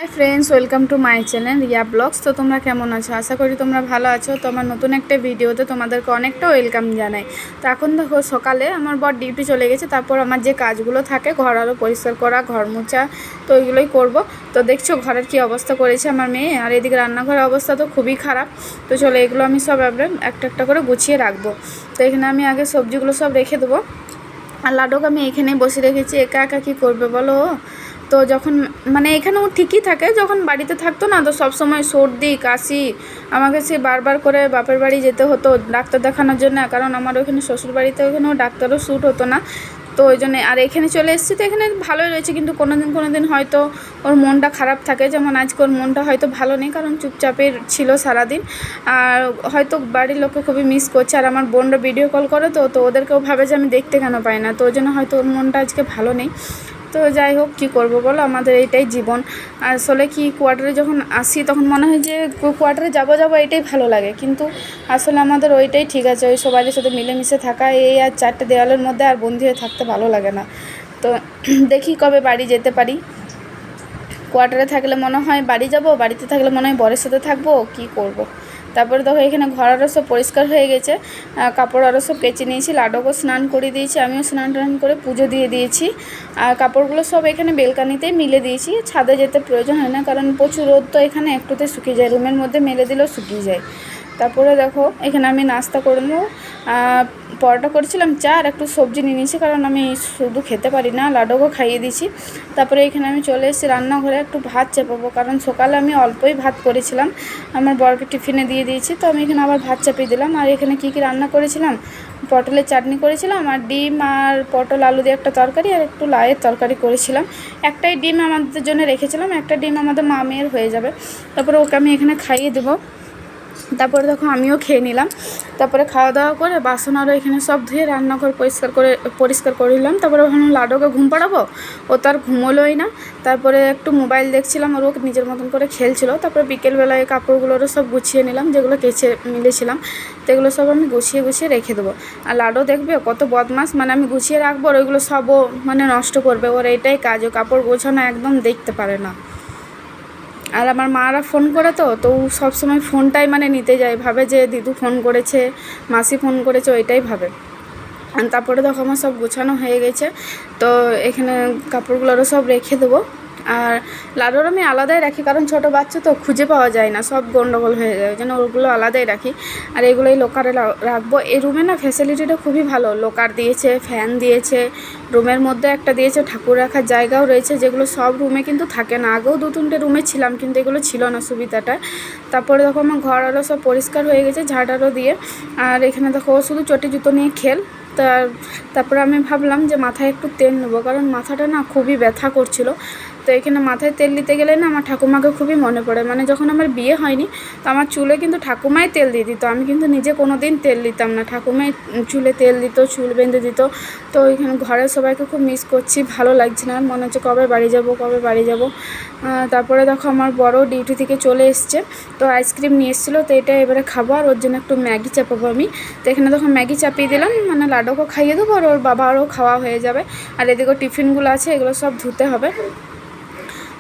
High friends, welcome to my channel Riya blogs. তো তোমরা কেমন আছো? আশা করি তোমরা ভালো আছো। তো আমার নতুন একটা ভিডিওতে তোমাদেরকে অনেকটা ওয়েলকাম জানাই। তো এখন দেখো সকালে আমার বর ডিউটি চলে গেছে, তারপর আমার যে কাজগুলো থাকে ঘর আরও পরিষ্কার করা, ঘর মোছা, তো ওইগুলোই করব। তো দেখছো ঘরের কি অবস্থা করেছে আমার মেয়ে, আর এদিকে রান্নাঘরের অবস্থা তো খুবই খারাপ। তো চলো এগুলো আমি সব একটা একটা করে গুছিয়ে রাখবো। তো এখানে আমি আগে সবজিগুলো সব রেখে দেবো। আর লাডুকে আমি এখানেই বসে রেখেছি, একা একা কী করবে বলো। তো যখন মানে এখানেও ঠিকই থাকে, যখন বাড়িতে থাকতো না তো সবসময় সর্দি কাশি, আমাকে সে বারবার করে বাপের বাড়ি যেতে হতো ডাক্তার দেখানোর জন্য, কারণ আমার ওইখানে শ্বশুর বাড়িতে ওইখানেও ডাক্তারও শ্যুট হতো না। তো ওই জন্যে আর এখানে চলে এসেছি। তো এখানে ভালোই রয়েছে, কিন্তু কোনো দিন হয়তো ওর মনটা খারাপ থাকে, যেমন আজকে ওর মনটা হয়তো ভালো নেই, কারণ চুপচাপের ছিল সারাদিন। আর হয়তো বাড়ির লোককে খুবই মিস করছে, আর আমার বোনরা ভিডিও কল করে তো ওদেরকেও ভাবে যে আমি দেখতে কেন পাই না, তো ওই জন্য হয়তো ওর মনটা আজকে ভালো নেই। তো যাই হোক, কী করবো বলো, আমাদের এইটাই জীবন। আসলে কি কোয়ার্টারে যখন আসি তখন মনে হয় যে কোয়ার্টারে যাবো এটাই ভালো লাগে, কিন্তু আসলে আমাদের ওইটাই ঠিক আছে, ওই সবাইয়ের সাথে মিলেমিশে থাকা, এই আর চারটে দেওয়ালের মধ্যে আর বন্দি হয়ে থাকতে ভালো লাগে না। তো দেখি কবে বাড়ি যেতে পারি। কোয়ার্টারে থাকলে মনে হয় বাড়ি যাব, বাড়িতে থাকলে মনে হয় বরের সাথে থাকবো, কি করব। তারপরে দেখো এখানে ঘর আরও সব পরিষ্কার হয়ে গেছে, কাপড় আরও সব কেচে নিয়েছি, লাডুকেও স্নান করে দিয়েছি, আমিও স্নান টান করে পুজো দিয়ে দিয়েছি। আর কাপড়গুলো সব এখানে বেলকানিতেই মিলে দিয়েছি, ছাদে যেতে প্রয়োজন হয় না, কারণ প্রচুর রোদ তো এখানে একটুতে শুকিয়ে যায়, রুমের মধ্যে মেলে দিলেও শুকিয়ে যায়। তারপরে দেখো এখানে আমি নাস্তা করে নেবো। পরোটা করেছিলাম, চা আর একটু সবজি নিয়ে নিয়েছি, কারণ আমি শুধু খেতে পারি না, লাডুকেও খাইয়ে দিয়েছি। তারপরে এখানে আমি চলে এসেছি রান্নাঘরে, একটু ভাত চাপাবো, কারণ সকালে আমি অল্পই ভাত করেছিলাম, আমার বরকে টিফিনে দিয়ে দিয়েছি। তো আমি এখানে আবার ভাত চাপিয়ে দিলাম। আর এখানে কী রান্না করেছিলাম, পটলের চাটনি করেছিলাম, আর ডিম আর পটল আলু দিয়ে একটা তরকারি, আর একটু লাউয়ের তরকারি করেছিলাম। একটাই ডিম আমাদের জন্য রেখেছিলাম, একটা ডিম আমাদের মা মেয়ের হয়ে যাবে। তারপরে ওকে আমি এখানে খাইয়ে দেবো। তারপরে দেখো আমিও খেয়ে নিলাম। তারপরে খাওয়া দাওয়া করে বাসন আরও এখানে সব ধুয়ে রান্নাঘর পরিষ্কার করে নিলাম। তারপরে ভাবলাম লাডুকে ঘুম পাড়াবো, ও তার ঘুমোলোই না। তারপরে একটু মোবাইল দেখছিলাম, আর ও নিজের মতন করে খেলছিল। তারপরে বিকেলবেলায় কাপড়গুলোরও সব গুছিয়ে নিলাম, যেগুলো কেচে মিলেছিলাম, তো এগুলো সব আমি গুছিয়ে রেখে দেবো। আর লাডু দেখবে কত বদমাস, মানে আমি গুছিয়ে রাখবো আর ওইগুলো সব ও মানে নষ্ট করবে, ওর এইটাই কাজ, ও কাপড় গোছানো একদম দেখতে পারে না। আর আমার মারা ফোন করে তো ও সবসময় ফোনটাই মানে নিতে যায়, ভাবে যে দিদু ফোন করেছে, মাসি ফোন করেছে, ওইটাই ভাবে। আর তারপরে দেখো আমার সব গোছানো হয়ে গেছে। তো এখানে কাপড়গুলোরও সব রেখে দেবো। আর লাডুর আমি আলাদাই রাখি, কারণ ছোটো বাচ্চা তো খুঁজে পাওয়া যায় না, সব গন্ডগোল হয়ে যায়, ওই জন্য ওগুলো আলাদাই রাখি। আর এগুলোই লোকারে রাখবো। এই রুমে না ফ্যাসিলিটিটা খুবই ভালো, লোকার দিয়েছে, ফ্যান দিয়েছে, রুমের মধ্যে একটা দিয়েছে ঠাকুর রাখার জায়গাও রয়েছে, যেগুলো সব রুমে কিন্তু থাকে না। আগেও 2-3টে রুমে ছিলাম, কিন্তু এগুলো ছিল না সুবিধাটা। তারপরে দেখো আমার ঘর আরও সব পরিষ্কার হয়ে গেছে ঝাড়ারও দিয়ে। আর এখানে দেখো শুধু চটি জুতো নিয়ে খেল। তারপরে আমি ভাবলাম যে মাথায় একটু তেল নেবো, কারণ মাথাটা না খুবই ব্যথা করছিল। তো এখানে মাথায় তেল দিতে গেলে না আমার ঠাকুমাকে খুবই মনে পড়ে, মানে যখন আমার বিয়ে হয়নি তো আমার চুলে কিন্তু ঠাকুমাই তেল দিয়ে দিত, আমি কিন্তু নিজে কোনো দিন তেল দিতাম না, ঠাকুমাই চুলে তেল দিত, চুল বেঁধে দিত। তো ওইখানে ঘরের সবাইকে খুব মিস করছি, ভালো লাগছে না, মনে হচ্ছে কবে বাড়ি যাব। তারপরে দেখো আমার বড় ডিউটি থেকে চলে এসছে, তো আইসক্রিম নিয়ে এসেছিলো, তো এটা এবারে খাবো, আর ওর জন্য একটু ম্যাগি চাপাবো আমি। তো এখানে দেখো ম্যাগি চাপিয়ে দিলাম, মানে লাডুকেও খাইয়ে দেবো, আর ওর বাবারও খাওয়া হয়ে যাবে। আর এদিকেও টিফিনগুলো আছে, এগুলো সব ধুতে হবে।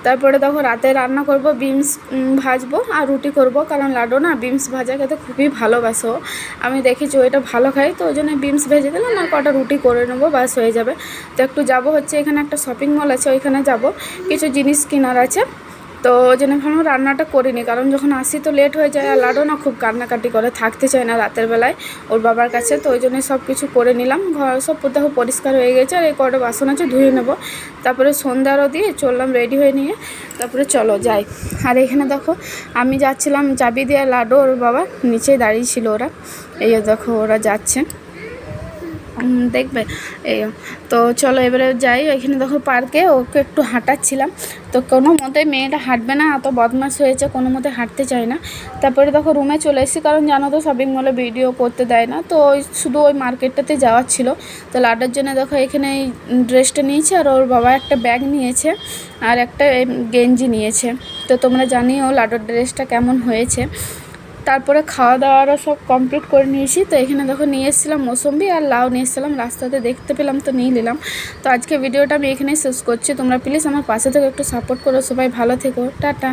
তারপরে দেখো রাতে রান্না করব, বিনস ভাজবো আর রুটি করব, কারণ লাডু না বিনস ভাজা খেতে খুবই ভালোবাসো, আমি দেখেছি ওইটা ভালো খাই, তো ওই জন্য বিনস ভেজে দিলাম আর কটা রুটি করে নেবো, বাস হয়ে যাবে। তো একটু যাব হচ্ছে, এখানে একটা শপিং মল আছে, ওইখানে যাব, কিছু জিনিস কেনার আছে। তো ওই জন্য ভাবলাম রান্নাটা করিনি, কারণ যখন আসি তো লেট হয়ে যায়, আর লাডু না খুব কান্নাকাটি করে, থাকতে চায় না রাতের বেলায় ওর বাবার কাছে, তো ওই জন্য সব কিছু করে নিলাম। ঘর সব দেখো পরিষ্কার হয়ে গেছে, আর এই কটা বাসন আছে ধুয়ে নেবো। তারপরে সন্ধ্যারও দিয়ে চললাম রেডি হয়ে নিয়ে, তারপরে চলো যাই। আর এখানে দেখো আমি যাচ্ছিলাম চাবি দিয়ে, লাডু ওর বাবা নিচেই দাঁড়িয়ে ছিল, ওরা এই দেখো ওরা যাচ্ছে, দেখবে এই। তো চলো এবারে যাই। এখানে দেখো পার্কে ওকে একটু হাঁটাচ্ছিলাম, তো কোনো মতে মেয়েটা হাঁটবে না, এত বদমাশ হয়েছে, কোনো মতে হাঁটতে চায় না। তারপরে দেখো রুমে চলে এসেছি, কারণ জানো তো শপিং মলে ভিডিও করতে দেয় না, তো শুধু ওই মার্কেটটাতে যাওয়ার ছিল। তো লাডার জন্য দেখো এখানে এই ড্রেসটা নিয়েছে, আর ওর বাবা একটা ব্যাগ নিয়েছে, আর একটা গেঞ্জি নিয়েছে। তো তোমরা জানিও লাডার ড্রেসটা কেমন হয়েছে। তারপরে খাওয়া দাওয়ারও সব কমপ্লিট করে নিয়েছি। তো এখানে দেখো নিয়ে এসেছিলাম মৌসম্বি আর লাউ নিয়ে এসেছিলাম, রাস্তাতে দেখতে পেলাম তো নিয়ে নিলাম। তো আজকে ভিডিওটা আমি এখানেই শেষ করছি। তোমরা প্লিজ আমার পাশে থেকে একটু সাপোর্ট করো, সবাই ভালো থেকো, টাটা।